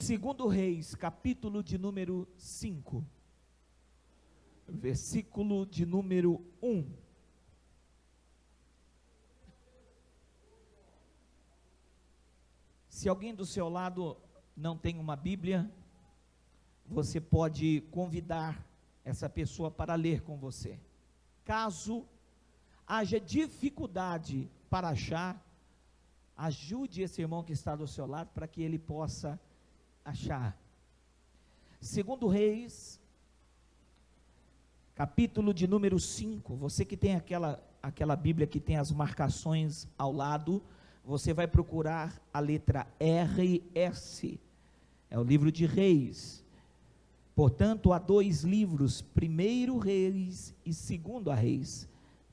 Segundo Reis, capítulo de número 5, versículo de número 1. Se alguém do seu lado não tem uma Bíblia, você pode convidar essa pessoa para ler com você. Caso haja dificuldade para achar, ajude esse irmão que está do seu lado para que ele possa achar. Segundo Reis, capítulo de número 5, você que tem aquela Bíblia que tem as marcações ao lado, você vai procurar a letra RS, é o livro de Reis. Portanto, há dois livros, primeiro Reis e segundo Reis.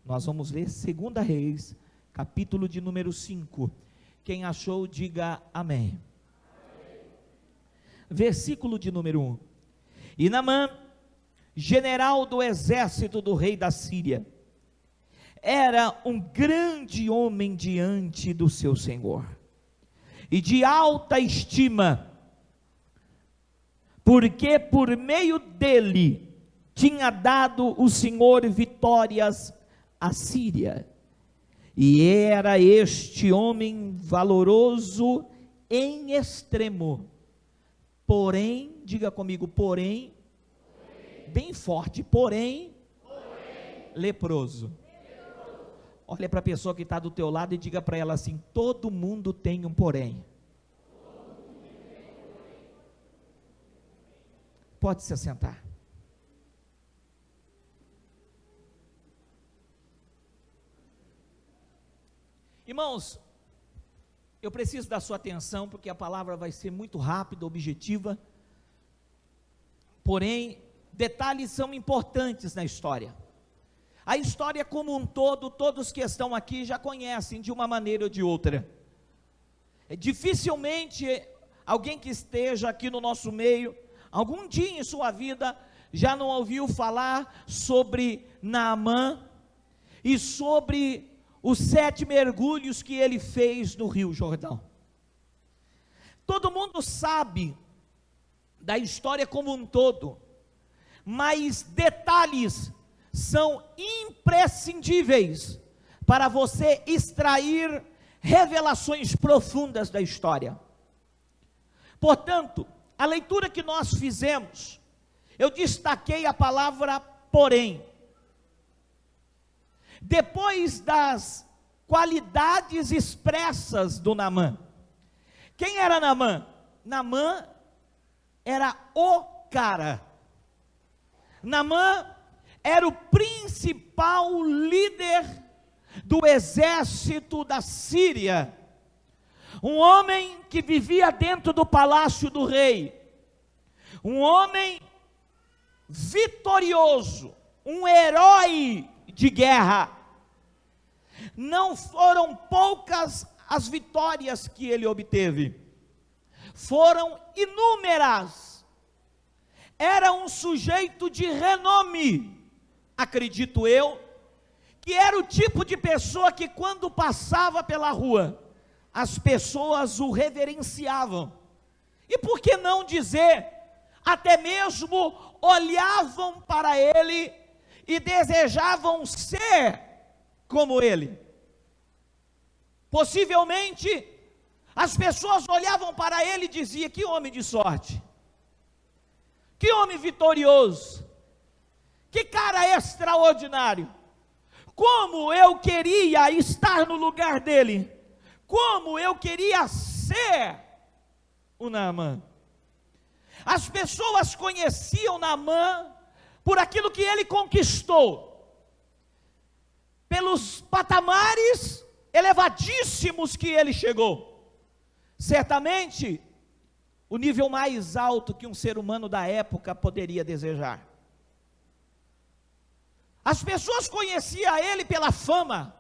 Nós vamos ler segunda Reis, capítulo de número 5. Quem achou, diga amém. Versículo de número 1. E Naamã, general do exército do rei da Síria, era um grande homem diante do seu senhor, e de alta estima, porque por meio dele tinha dado o Senhor vitórias à Síria, e era este homem valoroso em extremo, porém, diga comigo, porém, bem forte, porém, leproso. Olha para a pessoa que está do teu lado e diga para ela assim: todo mundo tem um porém. Pode se assentar. Irmãos, eu preciso da sua atenção, porque a palavra vai ser muito rápida, objetiva, porém, detalhes são importantes na história. A história como um todo, todos que estão aqui já conhecem de uma maneira ou de outra. Dificilmente alguém que esteja aqui no nosso meio, algum dia em sua vida, já não ouviu falar sobre Naamã e sobre os 7 mergulhos que ele fez no Rio Jordão. Todo mundo sabe da história como um todo, mas detalhes são imprescindíveis para você extrair revelações profundas da história. Portanto, a leitura que nós fizemos, eu destaquei a palavra porém. Depois das qualidades expressas do Naamã. Quem era Naamã? Naamã era o cara. Naamã era o principal líder do exército da Síria, um homem que vivia dentro do palácio do rei, um homem vitorioso, um herói de guerra. Não foram poucas as vitórias que ele obteve, foram inúmeras. Era um sujeito de renome. Acredito eu, que era o tipo de pessoa que quando passava pela rua, as pessoas o reverenciavam, e por que não dizer, até mesmo olhavam para ele, e desejavam ser como ele. Possivelmente, as pessoas olhavam para ele e diziam: que homem de sorte, que homem vitorioso, que cara extraordinário, como eu queria estar no lugar dele, como eu queria ser o Naamã. As pessoas conheciam Naamã por aquilo que ele conquistou, pelos patamares elevadíssimos que ele chegou. Certamente, o nível mais alto que um ser humano da época poderia desejar. As pessoas conheciam ele pela fama,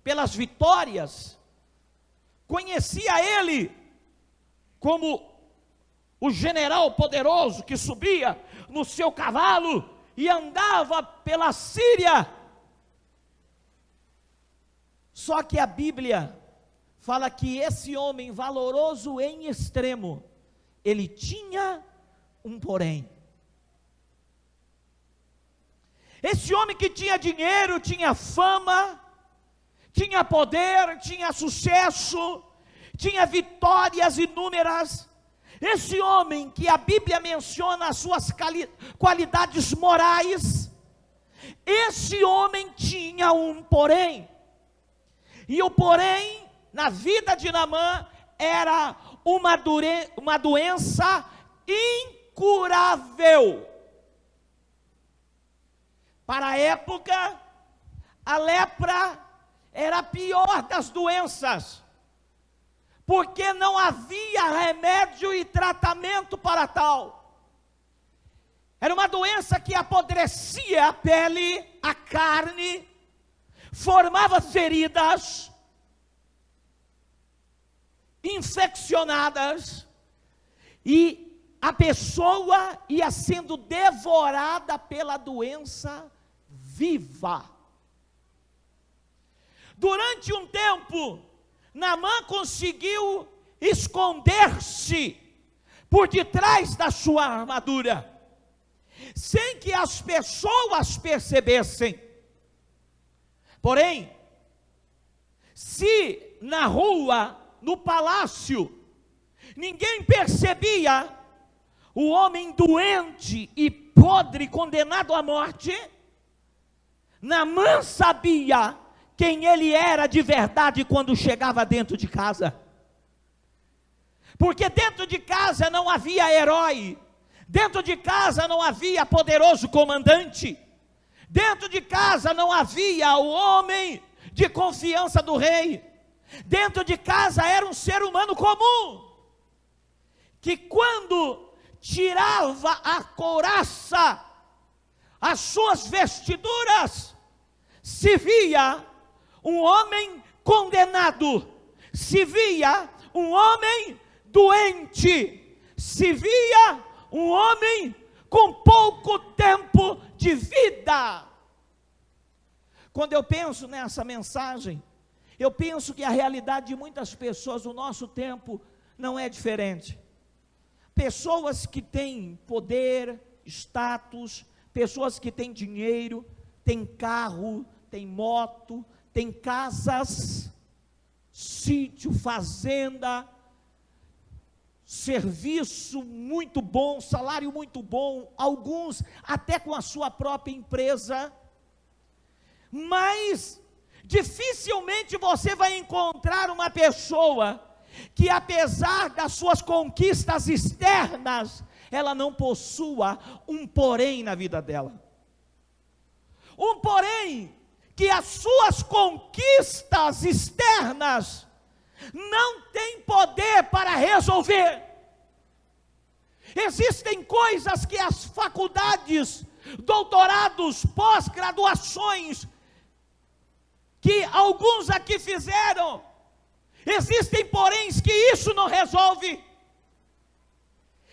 pelas vitórias, conhecia ele como o general poderoso que subia no seu cavalo e andava pela Síria. Só que a Bíblia fala que esse homem valoroso em extremo, ele tinha um porém. Esse homem que tinha dinheiro, tinha fama, tinha poder, tinha sucesso, tinha vitórias inúmeras. Esse homem que a Bíblia menciona as suas qualidades morais, esse homem tinha um porém. E o porém, na vida de Naamã, era uma doença incurável. Para a época, a lepra era a pior das doenças, porque não havia remédio e tratamento para tal. Era uma doença que apodrecia a pele, a carne, formava feridas infeccionadas, e a pessoa ia sendo devorada pela doença viva. Durante um tempo, Naamã conseguiu esconder-se por detrás da sua armadura, sem que as pessoas percebessem. Porém, se na rua, no palácio, ninguém percebia o homem doente e podre, condenado à morte, Naamã sabia quem ele era de verdade quando chegava dentro de casa. Porque dentro de casa não havia herói, dentro de casa não havia poderoso comandante, dentro de casa não havia o homem de confiança do rei, dentro de casa era um ser humano comum, que quando tirava a couraça, as suas vestiduras, se via um homem condenado, se via um homem doente, se via um homem com pouco tempo de vida. Quando eu penso nessa mensagem, eu penso que a realidade de muitas pessoas no nosso tempo não é diferente. Pessoas que têm poder, status, pessoas que têm dinheiro, têm carro, têm moto, têm casas, sítio, fazenda, serviço muito bom, salário muito bom, alguns até com a sua própria empresa, mas dificilmente você vai encontrar uma pessoa que, apesar das suas conquistas externas, ela não possua um porém na vida dela. Um porém que as suas conquistas externas não têm poder para resolver. Existem coisas que as faculdades, doutorados, pós-graduações, que alguns aqui fizeram, existem poréns que isso não resolve.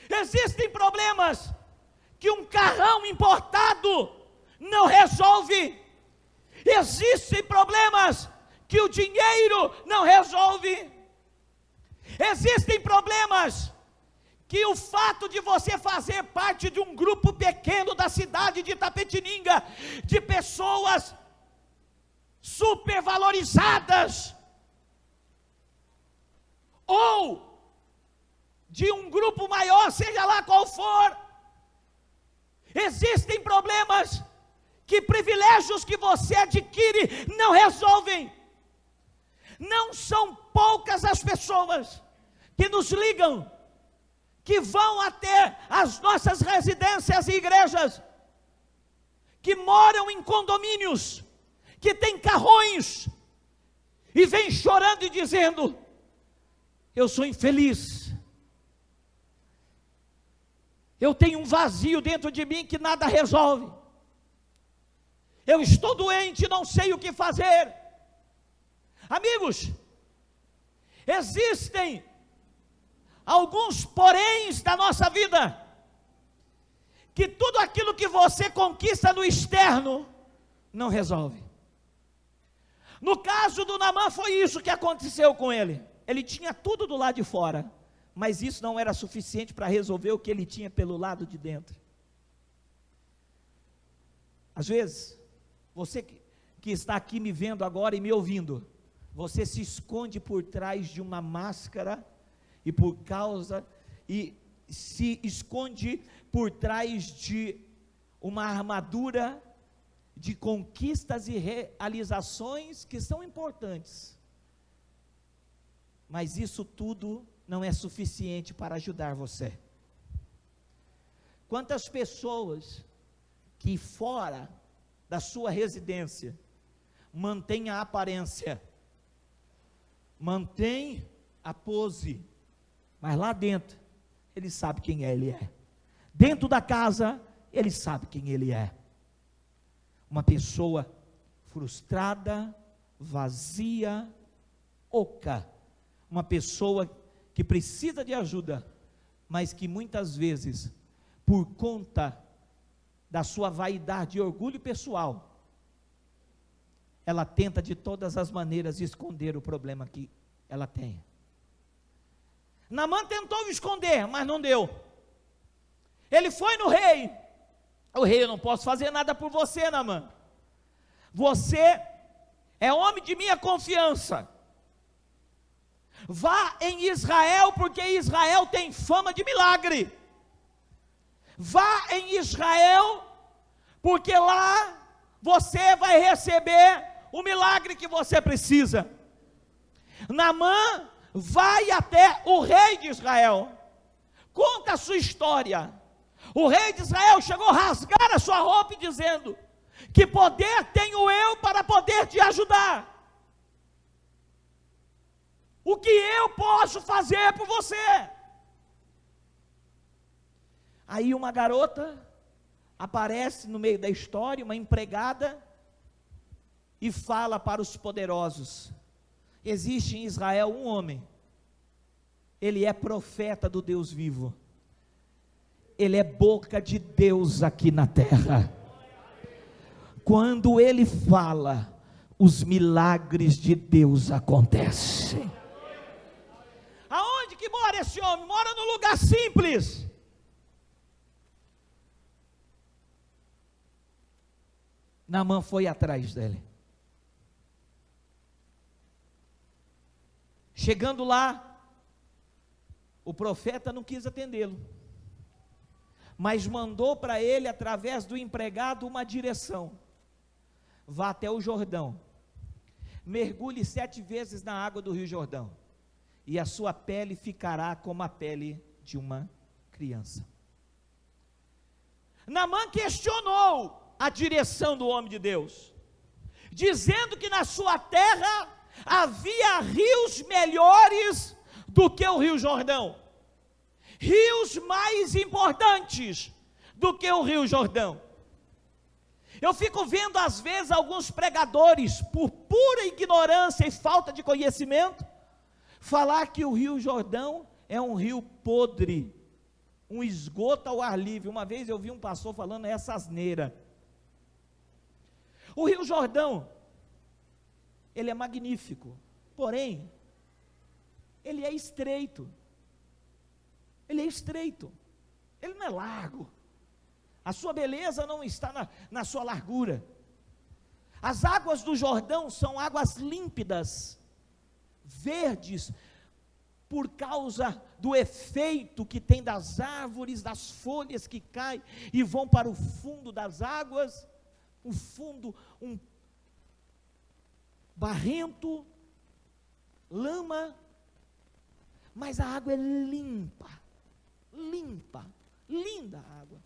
Existem problemas que um carrão importado não resolve. Existem problemas que o dinheiro não resolve. Existem problemas que o fato de você fazer parte de um grupo pequeno da cidade de Itapetininga, de pessoas supervalorizadas, ou de um grupo maior, seja lá qual for, existem problemas que privilégios que você adquire não resolvem. Não são poucas as pessoas que nos ligam, que vão até as nossas residências e igrejas, que moram em condomínios, que têm carrões, e vêm chorando e dizendo: eu sou infeliz, eu tenho um vazio dentro de mim que nada resolve, eu estou doente, não sei o que fazer. Amigos, existem alguns poréns da nossa vida, que tudo aquilo que você conquista no externo, não resolve. No caso do Naamã foi isso que aconteceu com ele. Ele tinha tudo do lado de fora, mas isso não era suficiente para resolver o que ele tinha pelo lado de dentro. Às vezes, você que está aqui me vendo agora e me ouvindo, você se esconde por trás de uma máscara, e se esconde por trás de uma armadura de conquistas e realizações que são importantes, mas isso tudo não é suficiente para ajudar você. Quantas pessoas que fora da sua residência mantém a aparência, mantém a pose, mas lá dentro ele sabe quem ele é. Dentro da casa ele sabe quem ele é. Uma pessoa frustrada, vazia, oca. Uma pessoa que precisa de ajuda, mas que muitas vezes, por conta da sua vaidade e orgulho pessoal, ela tenta de todas as maneiras esconder o problema que ela tem. Naamã tentou esconder, mas não deu. Ele foi no rei. O rei: eu não posso fazer nada por você, Naamã. Você é homem de minha confiança. Vá em Israel, porque Israel tem fama de milagre. Vá em Israel, porque lá você vai receber o milagre que você precisa. Naamã vai até o rei de Israel, conta a sua história. O rei de Israel chegou a rasgar a sua roupa e dizendo: que poder tenho eu para poder te ajudar? O que eu posso fazer por você? Aí uma garota aparece no meio da história, uma empregada, e fala para os poderosos: existe em Israel um homem, ele é profeta do Deus vivo, ele é boca de Deus aqui na terra. Quando ele fala, os milagres de Deus acontecem. Aonde que mora esse homem? Mora num lugar simples. Naamã foi atrás dele. Chegando lá, o profeta não quis atendê-lo, mas mandou para ele, através do empregado, uma direção: vá até o Jordão, mergulhe 7 vezes na água do rio Jordão, e a sua pele ficará como a pele de uma criança. Naamã questionou a direção do homem de Deus, dizendo que na sua terra havia rios melhores do que o rio Jordão, rios mais importantes do que o rio Jordão. Eu fico vendo às vezes alguns pregadores, por pura ignorância e falta de conhecimento, falar que o rio Jordão é um rio podre, um esgoto ao ar livre. Uma vez eu vi um pastor falando essa asneira. O rio Jordão, ele é magnífico, porém, ele é estreito. Ele é estreito, ele não é largo. A sua beleza não está na sua largura. As águas do Jordão são águas límpidas, verdes, por causa do efeito que tem das árvores, das folhas que caem e vão para o fundo das águas, o fundo, um barrento, lama, mas a água é limpa, linda a água.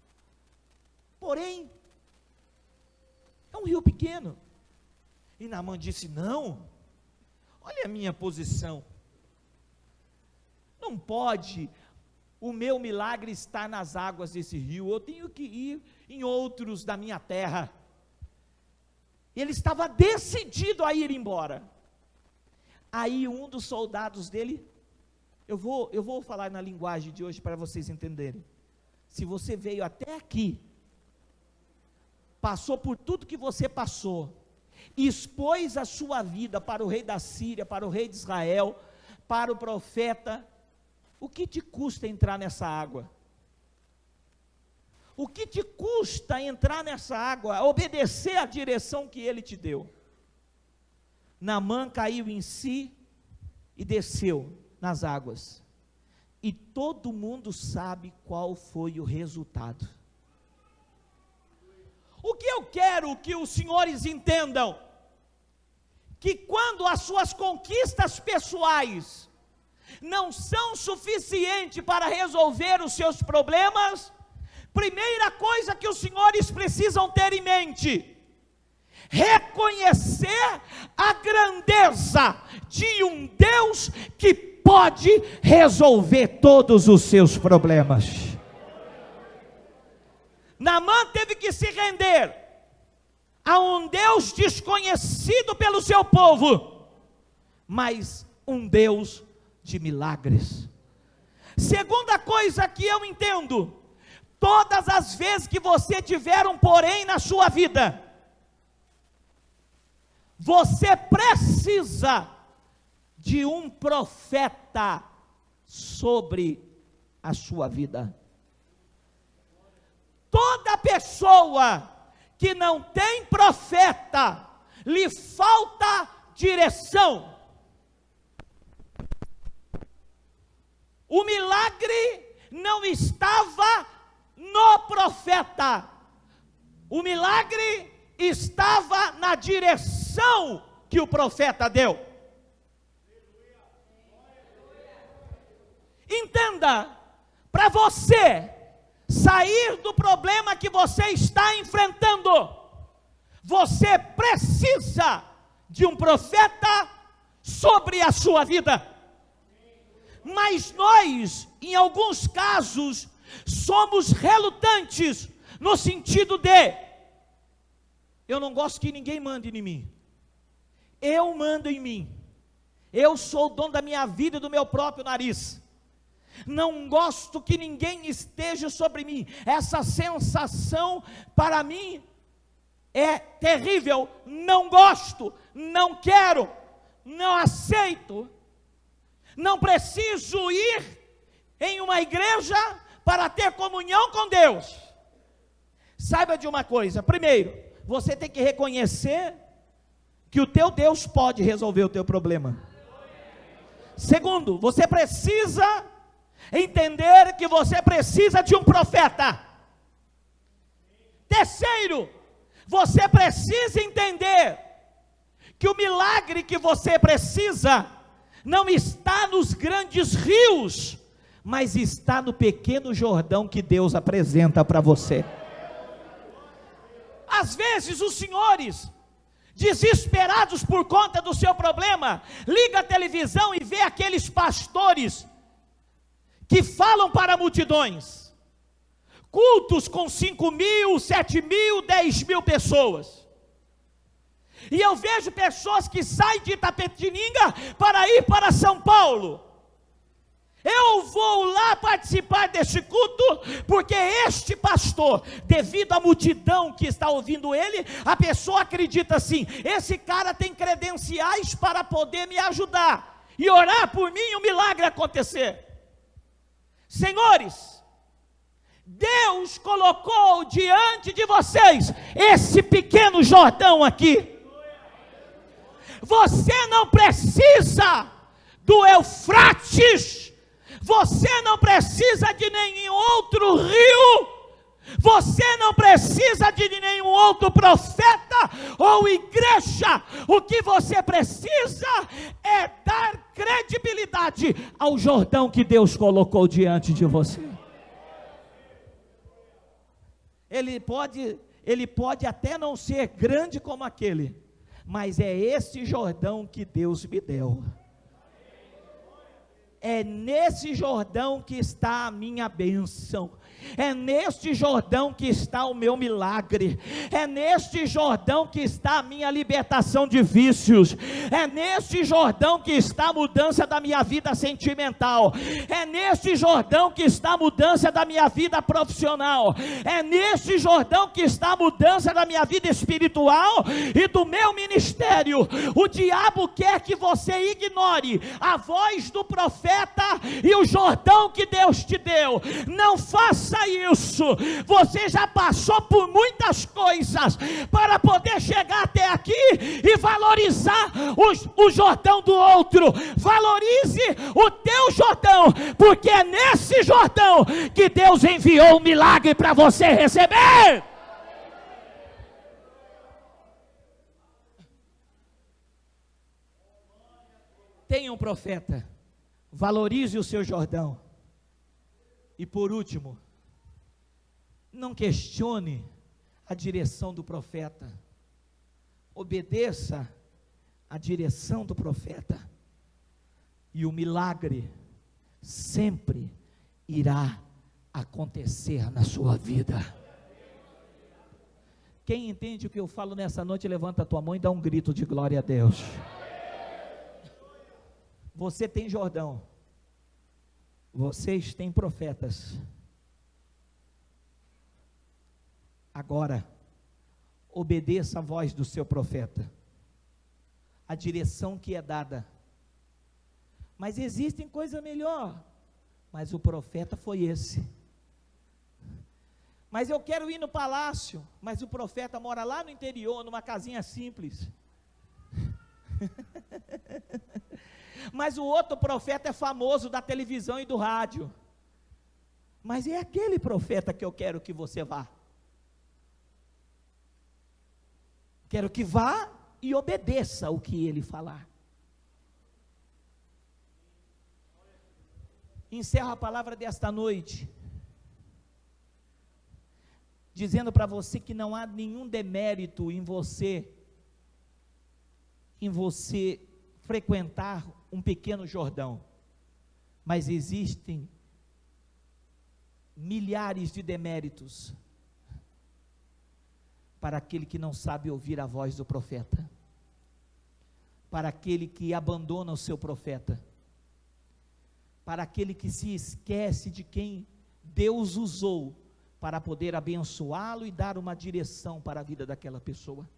Porém, é um rio pequeno. E Naamã disse: não, olha a minha posição, não pode o meu milagre estar nas águas desse rio, eu tenho que ir em outros da minha terra. Ele estava decidido a ir embora. Aí um dos soldados dele, eu vou falar na linguagem de hoje para vocês entenderem. Se você veio até aqui, passou por tudo que você passou, expôs a sua vida para o rei da Síria, para o rei de Israel, para o profeta, O que te custa entrar nessa água? O que te custa entrar nessa água, obedecer à direção que ele te deu? Naamã caiu em si e desceu nas águas. E todo mundo sabe qual foi o resultado. O que eu quero que os senhores entendam, que quando as suas conquistas pessoais não são suficientes para resolver os seus problemas, primeira coisa que os senhores precisam ter em mente: reconhecer a grandeza de um Deus que pode resolver todos os seus problemas. Naamã teve que se render a um Deus desconhecido pelo seu povo, mas um Deus de milagres. Segunda coisa que eu entendo: todas as vezes que você tiver um porém na sua vida, você precisa de um profeta sobre a sua vida. Toda pessoa que não tem profeta, lhe falta direção. O milagre não estava no profeta, o milagre estava na direção que o profeta deu. Entenda, para você sair do problema que você está enfrentando, você precisa de um profeta sobre a sua vida. Mas nós, em alguns casos, somos relutantes, no sentido de: eu não gosto que ninguém mande em mim, eu mando em mim, eu sou o dono da minha vida e do meu próprio nariz, não gosto que ninguém esteja sobre mim. Essa sensação para mim é terrível, não gosto, não quero, não aceito, não preciso ir em uma igreja para ter comunhão com Deus. Saiba de uma coisa: primeiro, você tem que reconhecer que o teu Deus pode resolver o teu problema. Segundo, você precisa entender que você precisa de um profeta. Terceiro, você precisa entender que o milagre que você precisa não está nos grandes rios, mas está no pequeno Jordão que Deus apresenta para você. Às vezes os senhores, desesperados por conta do seu problema, liga a televisão e vê aqueles pastores que falam para multidões, cultos com 5.000, 7.000, 10.000 pessoas, e eu vejo pessoas que saem de Itapetininga para ir para São Paulo. Eu vou lá participar desse culto, porque este pastor, devido à multidão que está ouvindo ele, a pessoa acredita assim: esse cara tem credenciais para poder me ajudar, e orar por mim e o milagre acontecer. Senhores, Deus colocou diante de vocês esse pequeno Jordão aqui. Você não precisa do Eufrates, você não precisa de nenhum outro rio, você não precisa de nenhum outro profeta ou igreja. O que você precisa é dar credibilidade ao Jordão que Deus colocou diante de você. Ele pode até não ser grande como aquele, mas é esse Jordão que Deus me deu. É nesse Jordão que está a minha bênção, é neste Jordão que está o meu milagre, é neste Jordão que está a minha libertação de vícios, é neste Jordão que está a mudança da minha vida sentimental, é neste Jordão que está a mudança da minha vida profissional, é neste Jordão que está a mudança da minha vida espiritual e do meu ministério. O diabo quer que você ignore a voz do profeta profeta e o Jordão que Deus te deu. Não faça isso. Você já passou por muitas coisas para poder chegar até aqui e valorizar o Jordão do outro. Valorize o teu Jordão, porque é nesse Jordão que Deus enviou um milagre para você receber. Tenha um profeta, valorize o seu Jordão. E por último, não questione a direção do profeta, obedeça a direção do profeta, e o milagre sempre irá acontecer na sua vida. Quem entende o que eu falo nessa noite, levanta a tua mão e dá um grito de glória a Deus. Você tem Jordão, vocês têm profetas. Agora, obedeça a voz do seu profeta, a direção que é dada. Mas existem coisa melhor, mas o profeta foi esse. Mas eu quero ir no palácio, mas o profeta mora lá no interior, numa casinha simples. Mas o outro profeta é famoso da televisão e do rádio. Mas é aquele profeta que eu quero que você vá. Quero que vá e obedeça o que ele falar. Encerro a palavra desta noite dizendo para você que não há nenhum demérito em você frequentar um pequeno Jordão, mas existem milhares de deméritos para aquele que não sabe ouvir a voz do profeta, para aquele que abandona o seu profeta, para aquele que se esquece de quem Deus usou para poder abençoá-lo e dar uma direção para a vida daquela pessoa.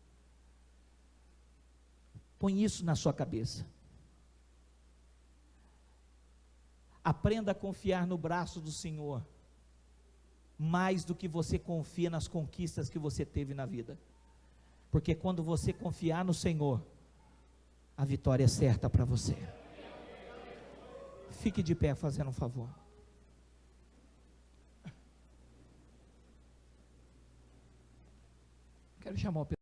Põe isso na sua cabeça. Aprenda a confiar no braço do Senhor, mais do que você confia nas conquistas que você teve na vida, porque quando você confiar no Senhor, a vitória é certa para você. Fique de pé fazendo um favor. Quero chamar o